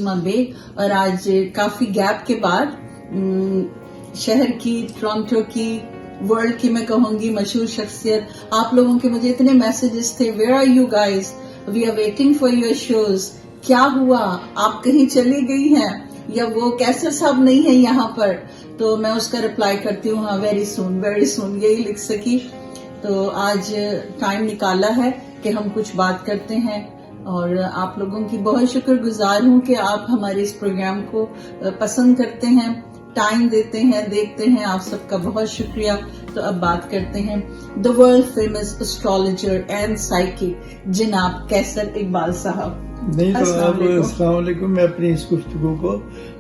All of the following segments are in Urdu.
اسما بیگ، اور آج کافی گیپ کے بعد شہر کی، ٹورانٹو کی، ورلڈ کی میں کہوں گی مشہور شخصیت، آپ لوگوں کے مجھے اتنے میسیجز تھے، where are you guys, we are waiting for your shows, کیا ہوا، آپ کہیں چلی گئی ہیں یا وہ کیسر صاحب نہیں ہے یہاں پر؟ تو میں اس کا رپلائی کرتی ہوں ہاں ویری سون یہی لکھ سکی. تو آج ٹائم نکالا ہے کہ ہم کچھ بات کرتے ہیں، اور آپ لوگوں کی بہت شکر گزار ہوں کہ آپ ہمارے اس پروگرام کو پسند کرتے ہیں، ٹائم دیتے ہیں، دیکھتے ہیں، آپ سب کا بہت شکریہ. تو اب بات کرتے ہیں the world famous astrologer and psychic جناب قیصر اقبال صاحب. نہیں تو آپ السلام علیکم. میں اپنی اس گفتگو کو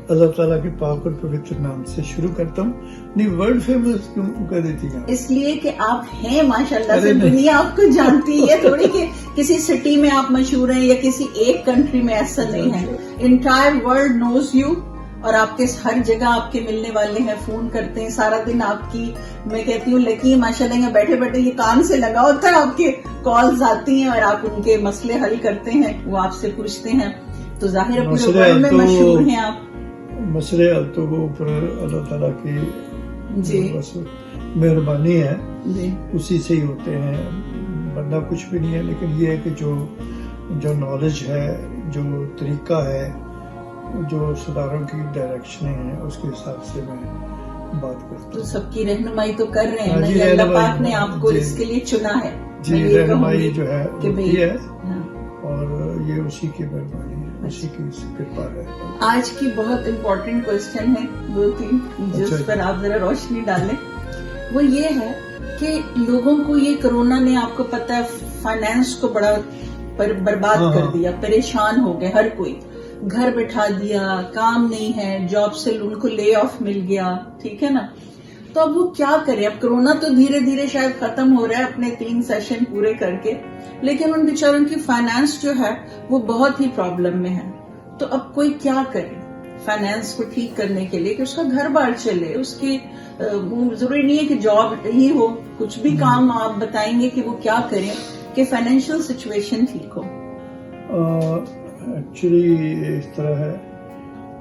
اللہ تعالیٰ کے پاک اور پوتر نام سے شروع کرتا ہوں. نہیں ورلڈ فیمس کیوں کر دیتی ہیں؟ اس لیے کہ آپ ہیں ماشاءاللہ سے، دنیا آپ کو جانتی ہے، تھوڑی کہ کسی سٹی میں آپ مشہور ہیں یا کسی ایک کنٹری میں، ایسا نہیں ہے. انٹائر ورلڈ نوز یو، اور آپ کے ہر جگہ آپ کے ملنے والے ہیں، فون کرتے ہیں سارا دن آپ کی، میں کہتی ہوں لکی ماشاءاللہ یہاں بیٹھے بیٹھے یہ کان سے لگا ہوتا ہے، آپ کے کالز آتی ہیں اور آپ ان کے مسئلے حل کرتے ہیں، وہ آپ سے پوچھتے ہیں. تو ظاہر ہے پورے ورلڈ میں مشہور ہیں آپ. مسئلے حل تو وہ اوپر اللہ تعالیٰ کی بس مہربانی ہے، اسی سے ہی ہوتے ہیں، بندہ کچھ بھی نہیں ہے. لیکن یہ ہے کہ جو نالج ہے، جو طریقہ ہے، جو صداروں کی ڈائریکشنیں ہیں، اس کے حساب سے میں بات کرتا ہوں. تو سب کی رہنمائی تو کر رہے ہیں نا، یہ اللہ پاک نے آپ کو اس کے لیے چنا ہے. جی رہنمائی جو ہے ہوتی ہے، اور یہ اسی کی مہربانی ہے، اسی کی کرپا ہے. آج کی بہت امپورٹنٹ کوشچن ہے، 2-3 جس پر آپ ذرا روشنی ڈالیں. وہ یہ ہے کہ لوگوں کو یہ کرونا نے، آپ کو پتہ ہے، فائنانس کو بڑا برباد کر دیا، پریشان ہو گئے ہر کوئی، گھر بٹھا دیا، کام نہیں ہے، جاب سے ان کو لے آف مل گیا، ٹھیک ہے نا. تو اب وہ کیا کریں؟ اب کرونا تو دھیرے دھیرے شاید ختم ہو رہا ہے اپنے 3 سیشن پورے کر کے، لیکن ان بیچاروں کی فائنانس جو ہے وہ بہت ہی پرابلم میں ہے. تو اب کوئی کیا کرے فائنانس کو ٹھیک کرنے کے لیے کہ اس کا گھر بار چلے، اس کی ضروری نہیں ہے کہ جاب ہی ہو، کچھ بھی کام آپ بتائیں گے کہ وہ کیا کریں کہ فائنینشیل سچویشن ٹھیک ہو. ایکچولی اس طرح ہے،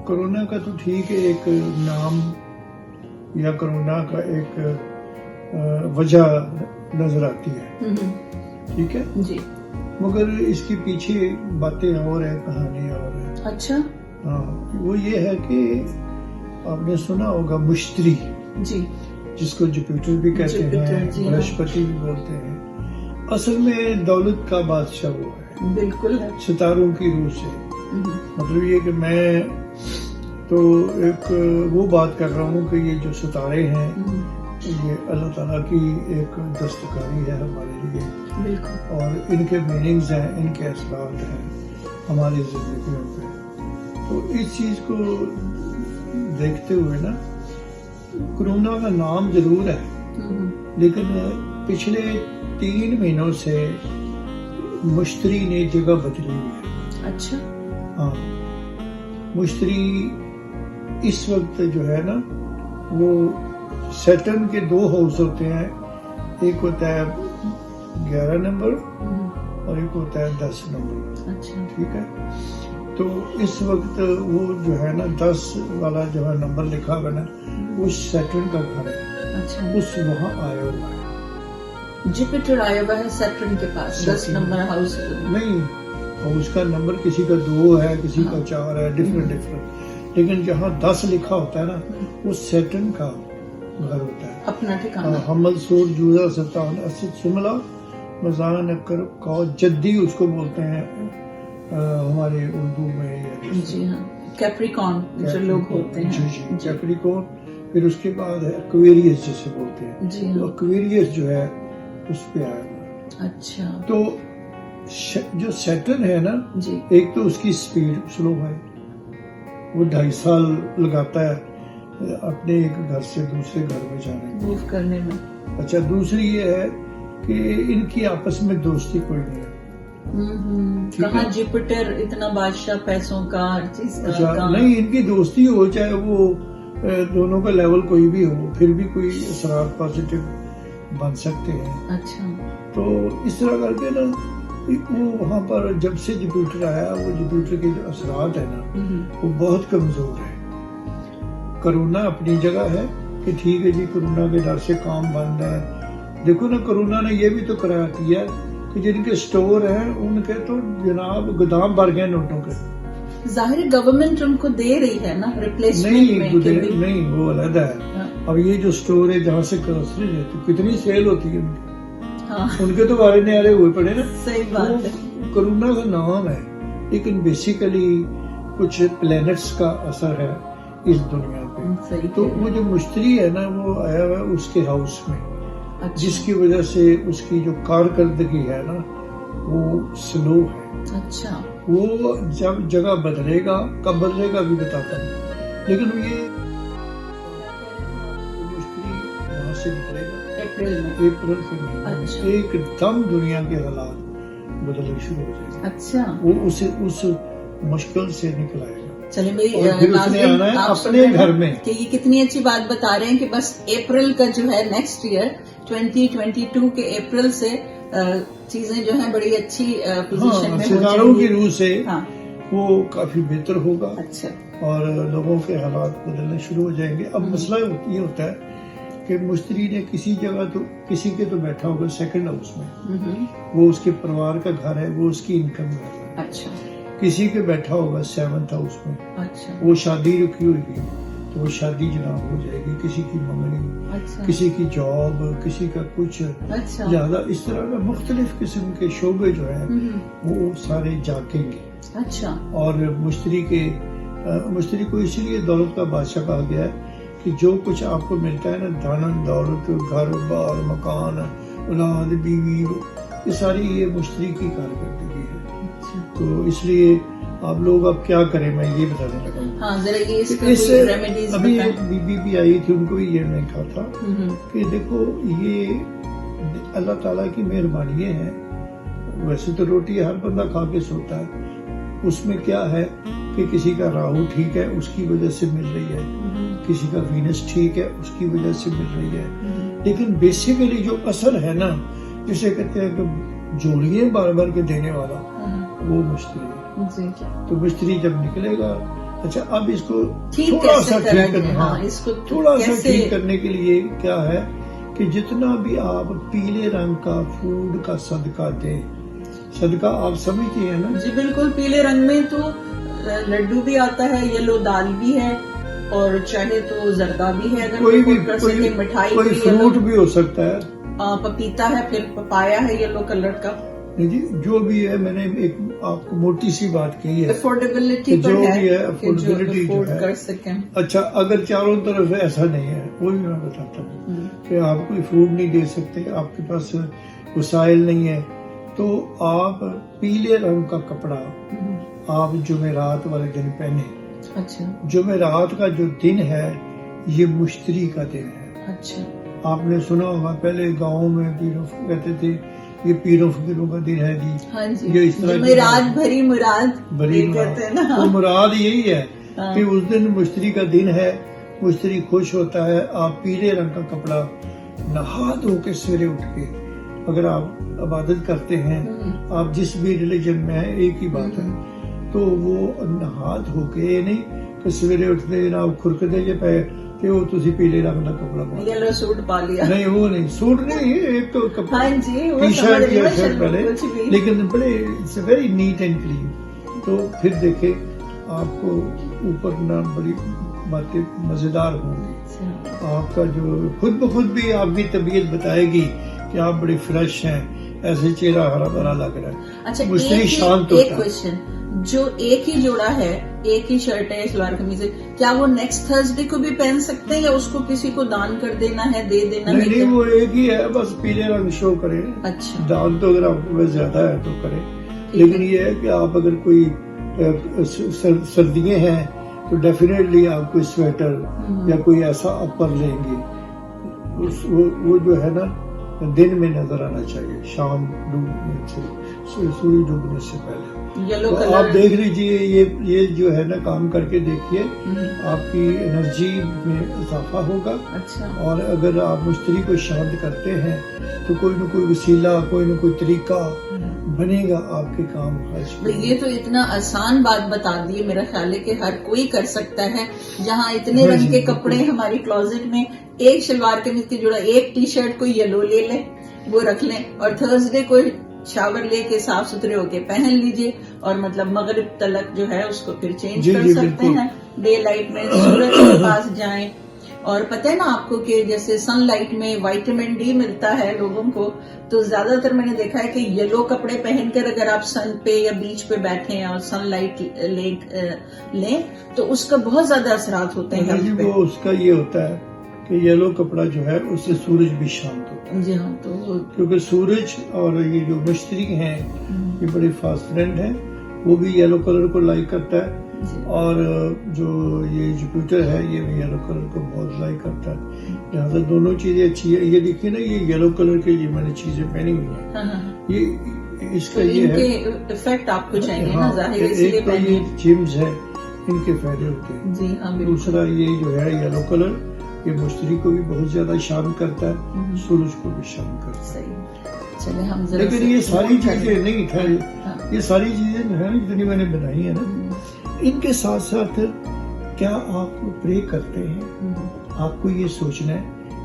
کرونا کا تو ٹھیک ہے، ایک نام یا کرونا کا ایک وجہ نظر آتی ہے، ٹھیک ہے جی، مگر اس کے پیچھے باتیں اور ہیں، کہانی اور ہے. اچھا. ہاں، وہ یہ ہے کہ آپ نے سنا ہوگا مشتری، جی، جس کو جوپیٹر بھی کہتے ہیں، برہسپتی بھی بولتے ہیں. اصل میں دولت کا بادشاہ وہ ہے، بالکل ہے، ستاروں کی روح سے. مطلب یہ کہ میں تو ایک وہ بات کر رہا ہوں کہ یہ جو ستارے ہیں یہ اللہ تعالیٰ کی ایک دستکاری ہے ہمارے لیے، اور ان کے میننگز ہیں، ان کے اثرات ہیں ہماری زندگیوں پہ. تو اس چیز کو دیکھتے ہوئے نا، کرونا کا نام ضرور ہے، لیکن پچھلے 3 مہینوں سے مشتری نے جگہ بدلی ہوئی ہے. اچھا. ہاں، مشتری اس وقت جو ہے نا، وہ سیٹرن کے 2 ہاؤس ہوتے ہیں، ایک ہوتا ہے 11 نمبر اور ایک ہوتا ہے 10 نمبر. اچھا. ٹھیک ہے. تو اس وقت وہ جو ہے نا 10 والا جو ہے نمبر لکھا ہوا نا، وہ سیٹرن کا گھر ہے. اچھا. اس وہاں آیا ہوا ہے، جوپیٹر آیا ہوا ہے سیٹرن کے پاس 10 نمبر ہاؤس. نہیں، ہاؤس کا نمبر کسی کا 2 ہے، کسی کا 4 ہے، ڈفرنٹ. لیکن جہاں 10 لکھا ہوتا ہے نا، وہ سیٹرن کا گھر ہوتا ہے، اپنا ٹھکانہ. حمل سور جوزا سلطان اسد سملا مزان اکر کو جدی اس کو بولتے ہیں ہمارے اردو میں. جی ہاں، کیپریکون جو لوگ ہوتے ہیں. جی کیپریکون. پھر اس کے بعد ہے ایکویریس جسے بولتے ہیں. جی ہاں، ایکویریس جو ہے اس پہ آیا. اچھا. تو جو سیٹرن ہے نا، جی، ایک تو اس کی سپیڈ سلو ہے، وہ 2.5 سال لگاتا ہے اپنے ایک گھر سے دوسرے گھر میں جانے میں، موو کرنے میں. اچھا. دوسری یہ ہے کہ ان کی آپس میں دوستی کوئی نہیں ہے. کہاں جوپیٹر اتنا بادشاہ پیسوں کا، ہر چیز کا. اچھا نہیں، ان کی دوستی ہو چاہے وہ دونوں کا لیول کوئی بھی ہو، پھر بھی کوئی اثرات پازیٹیو بن سکتے ہیں. اچھا. تو اس طرح کر کے نا وہ وہاں پر جب سے جپیٹر آیا وہ جپیٹر کے جو اثرات ہیں نا وہ بہت کمزور ہے. کرونا اپنی جگہ ہے کہ ٹھیک ہے جی کرونا کے ڈر سے کام بند ہے. دیکھو نا کرونا نے یہ بھی تو کرا دیا کہ جن کے سٹور ہیں ان کے تو جناب گودام بھر گئے نوٹوں کے. ظاہر گورنمنٹ ان کو دے رہی ہے نا ریپلیسمنٹ میں. نہیں وہ علیحدہ ہے. اب یہ جو سٹور ہے جہاں سے گروسری رہتی کتنی سیل ہوتی ہے ان کے تو بارے نعرے ہوئے پڑے نا. صحیح بات ہے. کرونا کا نام ہے لیکن بیسیکلی کچھ پلینٹس کا اثر ہے اس دنیا پہ. تو وہ جو مشتری ہے نا وہ آیا ہوا ہے اس کے ہاؤس میں جس کی وجہ سے اس کی جو کارکردگی ہے نا وہ سلو ہے. اچھا وہ جب جگہ بدلے گا کب بدلے گا بھی بتاتا ہوں لیکن یہ مشتری وہاں سے نکلے گا اپریل کے مہینے ایک دم دنیا کے حالات بدلنے شروع ہو جائے گا. اچھا وہ اسے اس مشکل سے نکل آئے گا. چلے بھائی اپنے گھر میں کہ یہ کتنی اچھی بات بتا رہے ہیں کہ بس اپریل کا جو ہے نیکسٹ ایئر 2022 کے اپریل سے چیزیں جو ہیں بڑی اچھی پوزیشن میں ستاروں کی روح سے وہ کافی بہتر ہوگا. اچھا اور لوگوں کے حالات بدلنے شروع ہو جائیں گے. اب مسئلہ یہ ہوتا ہے کہ مشتری نے کسی جگہ تو کسی کے تو بیٹھا ہوگا سیکنڈ ہاؤس میں وہ اس کے پریوار کا گھر ہے وہ اس کی انکم ہے. اچھا کسی کے بیٹھا ہوگا سیونتھ ہاؤس میں. اچھا وہ شادی رکی ہوئی ہے تو وہ شادی جناب ہو جائے گی. کسی کی منگنی کسی کی جاب کسی کا کچھ زیادہ اس طرح کا مختلف قسم کے شعبے جو ہیں وہ سارے جاگیں گے. اچھا اور مشتری کو اس لیے دولت کا بادشاہ کہا گیا ہے کہ جو کچھ آپ کو ملتا ہے نا دھن دولت گھر بار مکان اولاد بیوی یہ ساری یہ مشتری کی کارکردگی ہے. تو اس لیے آپ لوگ اب کیا کریں میں یہ بتانے لگا. ابھی ایک بی بی بھی آئی تھی ان کو یہ میں کہا تھا کہ دیکھو یہ اللہ تعالیٰ کی مہربانی ہے. ویسے تو روٹی ہر بندہ کھا کے سوتا ہے. اس میں کیا ہے کہ کسی کا راہو ٹھیک ہے اس کی وجہ سے مل رہی ہے کسی کا وینس ٹھیک ہے اس کی وجہ سے مل رہی ہے. لیکن بیسیکلی جو اثر ہے نا جسے کہتے ہیں کہ جوڑیاں بار بار کے دینے والا وہ مشتری ہے. تو مشتری جب نکلے گا اچھا اب اس کو تھوڑا سا ٹھیک کرنے کے لیے کیا ہے کہ جتنا بھی آپ پیلے رنگ کا فوڈ کا صدقہ دیں. صدقہ آپ سمجھتی ہیں نا جی بالکل. پیلے رنگ میں تو لڈو بھی آتا ہے یلو دال بھی ہے اور چاہے تو زردہ بھی ہے اگر کوئی بھی مٹھائی کوئی فروٹ بھی ہو سکتا ہے. پپیتا ہے پھر پپایا ہے یلو کلر کا. جی جو بھی ہے میں نے ایک آپ کو موٹی سی بات کہی ہے افورڈیبلٹی جو بھی ہے افورڈیبلٹی جو ہے کر سکیں. اچھا اگر چاروں طرف ایسا نہیں ہے وہ بھی میں بتاتا ہوں کہ آپ کوئی فروٹ نہیں دے سکتے آپ کے پاس وسائل نہیں ہے تو آپ پیلے رنگ کا کپڑا آپ جمعرات والے دن پہنے. اچھا جمعرات کا جو دن ہے یہ مشتری کا دن ہے. اچھا آپ نے سنا ہوگا پہلے گاؤں میں پیروں کہتے تھے یہ پیروں فقیروں کا دن ہے جی. ہاں جی یہ اس طرح مراد بھری مراد کہتے ہیں نا. تو مراد یہی ہے کہ اس دن مشتری کا دن ہے مشتری خوش ہوتا ہے. آپ پیلے رنگ کا کپڑا نہا دھو کے سویرے اٹھ کے اگر آپ عبادت کرتے ہیں آپ جس بھی ریلیجن میں ہیں ایک ہی بات ہے تو وہ نہا دھو کے نہیں کہ سویرے اٹھتے جناب کھرکتے جے پے کہ وہ تسی پیلے رنگ کا کپڑا پا یلو سوٹ پا لیا. نہیں وہ نہیں سوٹ نہیں ایک تو ٹی شرٹ یا شرٹ پہلے لیکن بڑے it's very neat and clean. تو پھر دیکھیں آپ کو اوپر نہ بڑی باتیں مزیدار ہوں گی. آپ کا جو خود بخود بھی آپ کی طبیعت بتائے گی کہ آپ بڑے فریش ہیں ایسے چہرہ ہرا بھرا لگ رہا ہے. اچھا مشتری شانت ایک کوشچن جو ایک ہی جوڑا ہے ایک ہی شرٹ ہے سلوار قمیض ہے کیا وہ نیکسٹ تھرسڈے کو بھی پہن سکتے ہیں یا اس کو کسی کو دان کر دینا ہے دے دینا ہے؟ نہیں وہ ایک ہی ہے بس پیلے رنگ شو کرے. اچھا دان تو اگر آپ کو زیادہ ہے تو کرے لیکن یہ ہے کہ آپ اگر کوئی سردیاں ہیں تو ڈیفینیٹلی آپ کوئی سویٹر یا کوئی ایسا اپر لیں گے. وہ جو ہے نا دن میں نظر آنا چاہیے شام ڈوبنے سے سورج ڈوبنے سے پہلے. تو آپ دیکھ لیجئے یہ جو ہے نا کام کر کے دیکھیے آپ کی انرجی میں اضافہ ہوگا. اور اگر آپ مشتری کو شانت کرتے ہیں تو کوئی نہ کوئی وسیلہ کوئی نہ کوئی طریقہ بنے گا آپ کے کام خرچ پہ۔ یہ تو اتنا آسان بات بتا دی، میرا خیال ہے کہ ہر کوئی کر سکتا ہے. جہاں اتنے رنگ کے کپڑے ہماری کلوزٹ میں، ایک شلوار قمیض کی جوڑا، ایک ٹی شرٹ کوئی یلو لے لیں، وہ رکھ لیں، اور تھرسڈے کو شاور لے کے صاف ستھرے ہو کے پہن لیجئے، اور مطلب مغرب تلک جو ہے اس کو پھر چینج کر سکتے ہیں. ڈے لائٹ میں سورج کے پاس جائیں. اور پتہ ہے نا آپ کو کہ جیسے سن لائٹ میں وائٹامن ڈی ملتا ہے لوگوں کو، تو زیادہ تر میں نے دیکھا ہے کہ یلو کپڑے پہن کر اگر آپ سن پہ یا بیچ پہ بیٹھیں اور سن لائٹ لیں تو اس کا بہت زیادہ اثرات ہوتے ہیں ہیلتھ پہ. وہ اس کا یہ ہوتا ہے کہ یلو کپڑا جو ہے اس سے سورج بھی شانت ہوتا ہے. جی ہاں، تو کیونکہ سورج اور یہ جو مشتری ہیں یہ بڑے فاسٹ فرینڈ ہیں، وہ بھی یلو کلر کو لائک کرتا ہے، اور جو یہ جوپیٹر ہے یہ بھی یلو کلر کو بہت لائک کرتا ہے. لہٰذا دونوں چیزیں اچھی ہے. یہ دیکھیے نا، یہ یلو کلر کے لیے میں نے چیزیں پہنی ہوئی ہیں. یہ اس کا یہ ہے افیکٹ آپ کو چاہیے نا، ظاہر ہے، اس لیے ایک تو یہ جیمز ہے، ان کے فائدے ہوتے ہیں. جی ہاں. دوسرا یہ جو ہے یلو کلر، یہ مشتری کو بھی بہت زیادہ شامل کرتا ہے، سورج کو بھی شامل کرتا ہے. صحیح. چلے ہم ذرا، لیکن یہ ساری چیزیں نہیں تھا، یہ ساری چیزیں جو ہے جتنی میں نے بنائی ہے نا، ان کے ساتھ ساتھ کیا آپ پرے کرتے ہیں؟ آپ کو یہ سوچنا ہے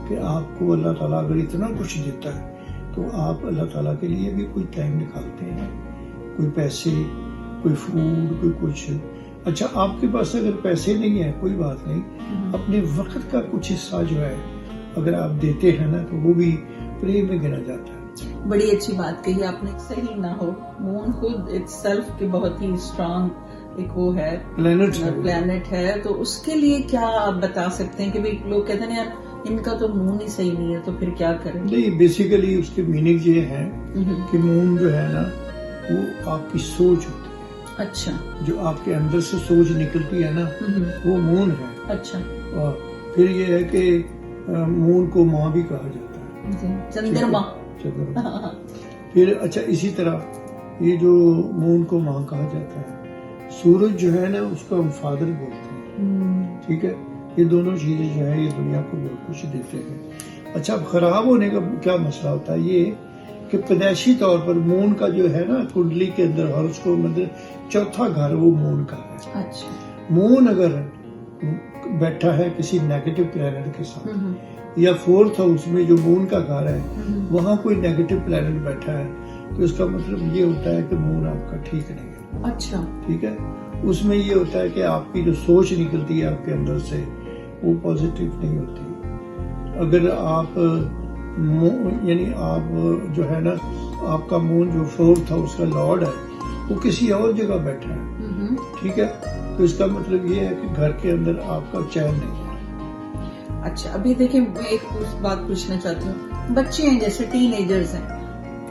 کہ آپ کو اللہ تعالیٰ اگر اتنا کچھ دیتا ہے تو آپ اللہ تعالیٰ کے لیے بھی کوئی ٹائم نکالتے ہیں، کوئی پیسے، کوئی فوڈ، کوئی کچھ. اچھا، آپ کے پاس اگر پیسے نہیں ہیں کوئی بات نہیں، اپنے وقت کا کچھ حصہ جو ہے اگر آپ دیتے ہیں نا تو وہ بھی پرے میں گنا جاتا ہے. بڑی اچھی بات کہی آپ نے. صحیح نہ ہو، مون خود اٹ سیلف کی بہت ہی اسٹرانگ ایک وہ ہے، پلانٹ ہے، تو اس کے لیے کیا آپ بتا سکتے ہیں کہ بھئی لوگ کہتے ہیں یار ان کا تو مون ہی صحیح نہیں ہے تو پھر کیا کریں؟ نہیں، بیسیکلی اس کی میننگ یہ ہے کہ مون جو ہے نا وہ آپ کی سوچ ہوتی ہے. اچھا. جو آپ کے اندر سے سوچ نکلتی ہے نا وہ مون ہے. اچھا. اور پھر یہ ہے کہ مون کو ماں بھی کہا جاتا ہے، چندرما. پھر اچھا، اسی طرح یہ جو مون کو ماں کہا جاتا ہے، سورج جو ہے نا اس کو ہم فادر بولتے ہیں. ٹھیک ہے، یہ دونوں چیزیں جو ہے یہ دنیا کو بہت کچھ دیتے ہیں. اچھا، اب خراب ہونے کا کیا مسئلہ ہوتا ہے؟ یہ کہ پیدائشی طور پر مون کا جو ہے نا کنڈلی کے اندر، اور اس کو مطلب چوتھا گھر وہ مون کا ہے. اچھا. مون اگر بیٹھا ہے کسی نیگیٹو پلانٹ کے ساتھ، یا فورتھ ہاؤس میں جو مون کا گھر ہے وہاں کوئی نیگیٹو پلانٹ بیٹھا ہے، تو اس کا مطلب یہ ہوتا ہے کہ مون آپ کا ٹھیک نہیں ہے. اچھا. ٹھیک ہے، اس میں یہ ہوتا ہے کہ آپ کی جو سوچ نکلتی ہے آپ کے اندر سے وہ پازیٹیو نہیں ہوتی. اگر آپ یعنی آپ جو ہے نا، آپ کا مون جو فورتھ ہاؤس کا لارڈ ہے وہ کسی اور جگہ بیٹھا ہے، ٹھیک ہے، تو اس کا مطلب یہ ہے کہ گھر کے اندر آپ کا چین نہیں ہے. اچھا، ابھی دیکھیں میں ایک بات پوچھنا چاہتی ہوں. بچے ہیں جیسے ٹین ایجرز ہیں،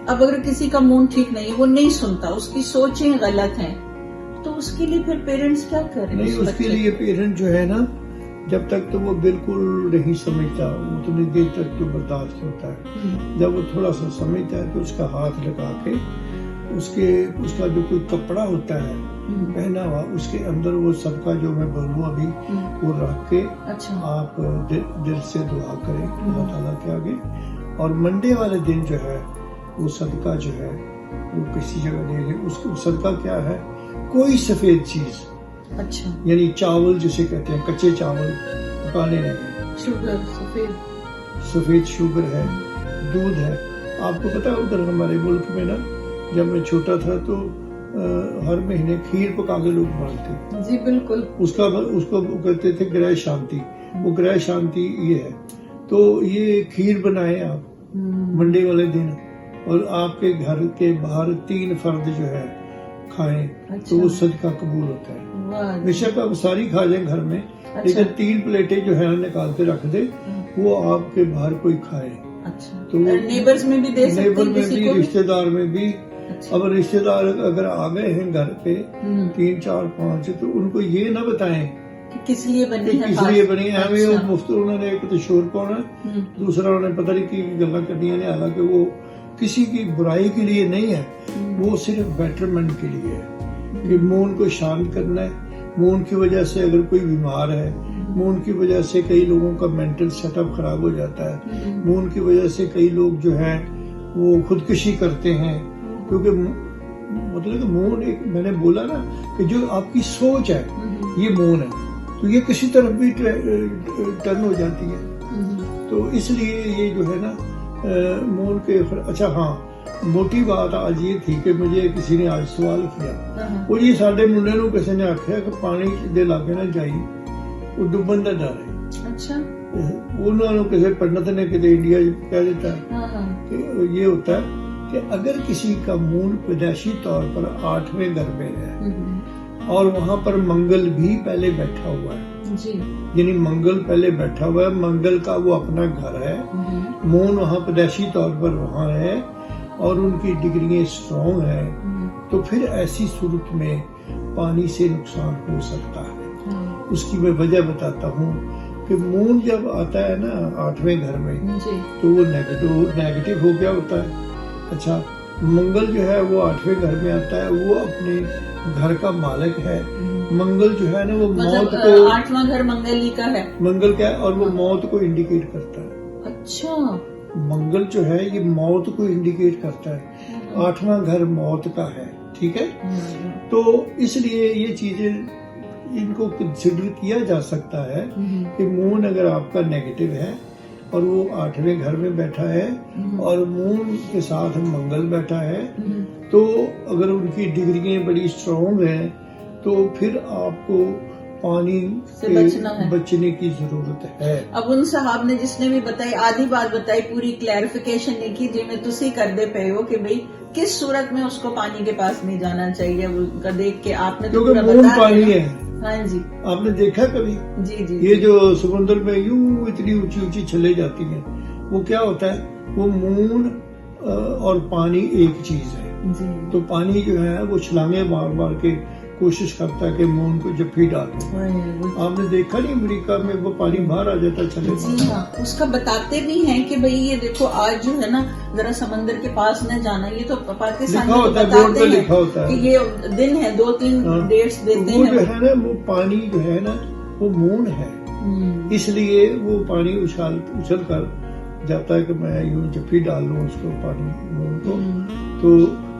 اب اگر کسی کا مون ٹھیک نہیں ہے، وہ نہیں سنتا، اس کی سوچیں غلط ہیں، تو اس کے لیے پھر پیرنٹس کیا کریں؟ نہیں، اس کے لیے پیرنٹ جو ہے نا، جب تک تو وہ بالکل نہیں سمجھتا اتنی دیر تک تو برداشت ہوتا ہے. جب وہ تھوڑا سا سمجھتا ہے تو اس کا ہاتھ لگا کے اس کا جو کوئی کپڑا ہوتا ہے پہنا ہوا، اس کے اندر وہ صدقہ جو میں بولوں ابھی وہ رکھ کے آپ دل سے دعا کریں اللہ تعالیٰ کے آگے. اور منڈے والے دن جو ہے وہ صدقہ جو ہے وہ کسی جگہ دے دیں. اس کو صدقہ کیا ہے؟ کوئی سفید چیز. اچھا. یعنی چاول جسے کہتے ہیں، کچے چاول پکانے نہیں، شوگر، سفید شوگر ہے، دودھ ہے. آپ کو پتا ہے ادھر ہمارے ملک میں نا، جب میں چھوٹا تھا تو ہر مہینے کھیر پکا کے لوگ بانٹتے. جی بالکل. اس کو کہتے تھے گرہ شانتی. وہ گرہ شانتی یہ ہے. تو یہ کھیر بنائیں آپ منڈے والے دن، اور آپ کے گھر کے باہر 3 فرد جو ہے کھائیں تو وہ صدقہ قبول ہوتا ہے. بے شک آپ ساری کھا جائیں گھر میں، لیکن 3 پلیٹیں جو ہے نکال کے رکھ دیں، وہ آپ کے باہر کوئی کھائے. تو نیبرز میں بھی دے سکتے ہیں، نیبر میں بھی، رشتہ دار میں بھی. اب رشتہ دار اگر آ گئے ہیں گھر پہ 3 4 5، تو ان کو یہ نہ بتائیں کس لیے بنی ہے، ہمیں وہ مفت. انہوں نے ایک تو شور پانا، دوسرا انہوں نے پتہ نہیں کی گلا کرنی ہے، حالانکہ وہ کسی کی برائی کے لیے نہیں ہے، وہ صرف بیٹرمنٹ کے لیے ہے کہ مون کو شانت کرنا ہے. مون کی وجہ سے اگر کوئی بیمار ہے، مون کی وجہ سے کئی لوگوں کا مینٹل سیٹ اپ خراب ہو جاتا ہے، مون کی وجہ سے کئی لوگ جو ہیں وہ خودکشی کرتے ہیں، کیونکہ مطلب کہ مون ایک میں نے بولا نا کہ جو آپ کی سوچ ہے یہ مون ہے، تو یہ کسی طرف بھی ٹرن ہو جاتی ہے، تو اس لیے یہ جو ہے نا مون کے اچھا ہاں موٹی بات آج یہ تھی کہ مجھے کسی نے آج سوال کیا، وہ جی ساڈے منڈے نو کسی نے آخیا کہ پانی دے لاگے نہ جائی وہ ڈبن کا ڈر ہے، اچھا انہوں نے کسی پنڈت نے کسی انڈیا کہہ دیتا ہے کہ یہ ہوتا ہے کہ اگر کسی کا مون پیدائشی طور پر 8ویں گھر میں ہے اور وہاں پر منگل بھی پہلے بیٹھا ہوا ہے، یعنی منگل پہلے بیٹھا ہوا ہے، منگل کا وہ اپنا گھر ہے، مون وہاں پیدائشی طور پر وہاں ہے اور ان کی ڈگریاں اسٹرانگ ہیں، تو پھر ایسی صورت میں پانی سے نقصان ہو سکتا ہے۔ اس کی میں وجہ بتاتا ہوں کہ مون جب آتا ہے نا 8ویں گھر میں تو وہ نیگیٹو ہو گیا ہوتا ہے۔ اچھا منگل جو ہے وہ 8ویں گھر میں آتا ہے، وہ اپنے گھر کا مالک ہے، منگل جو ہے نا وہ موت کو 8واں گھر منگل ہی کا ہے، منگل کا ہے اور وہ موت کو انڈیکیٹ کرتا ہے۔ اچھا منگل جو ہے یہ موت کو انڈیکیٹ کرتا ہے، 8واں گھر موت کا ہے، ٹھیک ہے، تو اس لیے یہ چیزیں ان کو کنسیڈر کیا جا سکتا ہے کہ مون اگر آپ کا نیگیٹو ہے اور وہ 8ویں گھر میں بیٹھا ہے اور مون کے ساتھ منگل بیٹھا ہے، تو اگر ان کی ڈگریاں بڑی اسٹرانگ ہیں تو پھر آپ کو پانی سے بچنے کی ضرورت ہے۔ اب ان صاحب نے جس نے بھی بتائی آدھی بات بتائی، پوری کلیریفیکیشن نہیں کی، جی میں تسی کر دے پے ہو کہ بھئی کس صورت میں اس کو پانی کے پاس نہیں جانا چاہیے، وہ کا دیکھ کے آپ نے تو کیونکہ مون پانی ہے۔ ہاں جی آپ نے دیکھا کبھی جی جی یہ جو سمندر میں یوں اتنی اونچی اونچی چھلے جاتی ہیں، وہ کیا ہوتا ہے، وہ مون اور پانی ایک چیز ہے، تو پانی جو ہے وہ چھلانگیں مار مار کے کوشش کرتا ہے کہ مون کو جپھی ڈالے۔ آپ نے دیکھا نہیں امریکہ میں وہ پانی باہر آ جاتا چلے، جی ہاں اس کا بتاتے بھی ہیں کہ بھئی یہ دیکھو آج جو ہے نا ذرا سمندر کے پاس نہ جانا، یہ تو پاکستان میں بتاتے ہیں کہ یہ دن ہے 2-3 ڈیٹس دیتے ہیں، وہ جو ہے نا وہ پانی جو ہے نا وہ مون ہے، اس لیے وہ پانی اچھل کر جاتا ہے کہ میں یوں جپھی ڈال لوں اس کو پانی مون کو۔ تو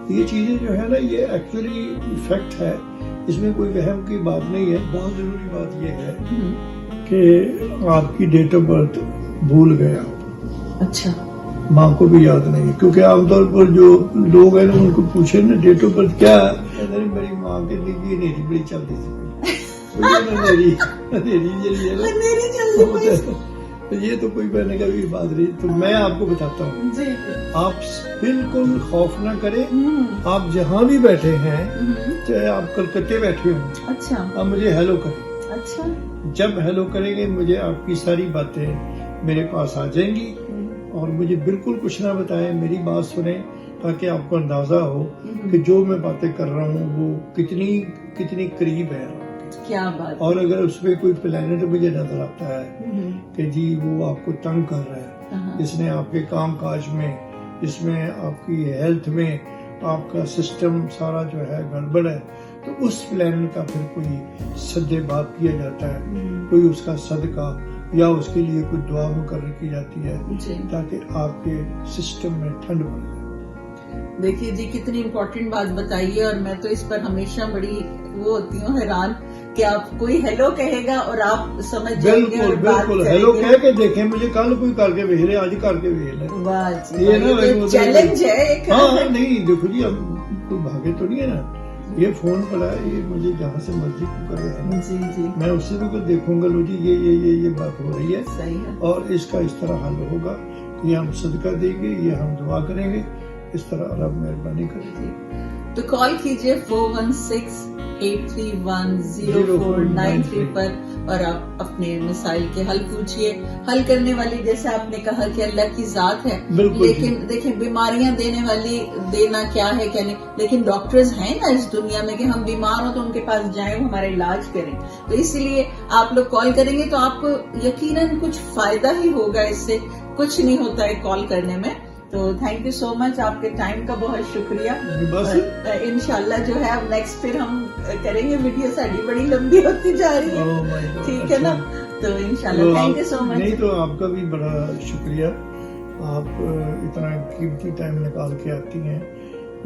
یہ چیزیں جو ہے نا یہ ایکچولی فیکٹ ہے، اس میں کوئی وہم کی بات نہیں ہے۔ بہت ضروری بات یہ ہے کہ آپ کی ڈیٹ آف برتھ بھول گیا، اچھا ماں کو بھی یاد نہیں ہے، کیونکہ عام طور پر جو لوگ ہیں نا ان کو پوچھے نا ڈیٹ آف برتھ کیا ہے، میری ماں کے لیے نیری بڑی چلتی تھی، یہ تو کوئی میں نے کبھی بات نہیں، تو میں آپ کو بتاتا ہوں، آپ بالکل خوف نہ کریں، آپ جہاں بھی بیٹھے ہیں چاہے آپ کلکتے بیٹھے ہوں، اچھا آپ مجھے ہیلو کریں، اچھا جب ہیلو کریں گے مجھے آپ کی ساری باتیں میرے پاس آ جائیں گی اور مجھے بالکل کچھ نہ بتائیں، میری بات سنیں تاکہ آپ کو اندازہ ہو کہ جو میں باتیں کر رہا ہوں وہ کتنی قریب ہے، کیا بات، اور اگر اس میں کوئی پلانٹ مجھے نظر آتا ہے کہ جی وہ آپ کو تنگ کر رہا ہے، اس نے آپ کے کام کاج میں، اس میں آپ کی ہیلتھ میں آپ کا سسٹم سارا جو ہے گڑبڑ ہے، تو اس پلانٹ کا پھر کوئی صدے بات کیا جاتا ہے، کوئی اس کا صدقہ یا اس کے لیے کوئی دعا مقرر کی جاتی ہے تاکہ آپ کے سسٹم میں ٹھنڈ بڑھ جائے۔ دیکھیے جی کتنی امپورٹنٹ بات بتائیے، اور میں تو اس پر ہمیشہ بڑی وہ ہوتی ہوں حیران کہ آپ کوئی ہیلو کہے گا اور آپ سمجھ جائیں گے، بالکل ہیلو کہہ کے دیکھیں، مجھے کل کوئی کر کے بھیج رہے، آج کر کے بھیج رہے، یہ نا چیلنج ہے۔ ہاں نہیں دیکھو جی اب کوئی بھاگے تو نہیں ہے نا، یہ فون پڑا ہے، یہ مجھے جہاں سے مرضی کرے ہے، جی جی میں اسی وقت دیکھوں گا، لو جی یہ بات ہو رہی ہے، صحیح ہے، اور اس کا اس طرح حل ہوگا، یہ ہم صدقہ دیں گے، یہ ہم دعا کریں گے، اس طرح رب مہربانی کرے گی۔ تو کال کیجئے 416-831-0493 پر اور آپ اپنے مسائل کے حل پوچھئے، حل کرنے والی جیسے آپ نے کہا کہ اللہ کی ذات ہے، لیکن دیکھیں بیماریاں دینے والی دینا کیا ہے کیا نہیں، لیکن ڈاکٹرز ہیں نا اس دنیا میں کہ ہم بیمار ہوں تو ان کے پاس جائیں، وہ ہمارا علاج کریں، تو اسی لیے آپ لوگ کال کریں گے تو آپ کو یقیناً کچھ فائدہ ہی ہوگا، اس سے کچھ نہیں ہوتا ہے کال کرنے میں۔ تو تھینک یو سو مچ، آپ کے ٹائم کا بہت شکریہ، انشاءاللہ جو ہے اب نیکسٹ پھر ہم کریں گے، ویڈیو ساری بڑی لمبی ہوتی جا رہی ہے، ٹھیک ہے نا، تو انشاءاللہ تھینک یو سو مچ۔ نہیں تو آپ کا بھی بڑا شکریہ، آپ اتنا قیمتی ٹائم نکال کے آتی ہیں،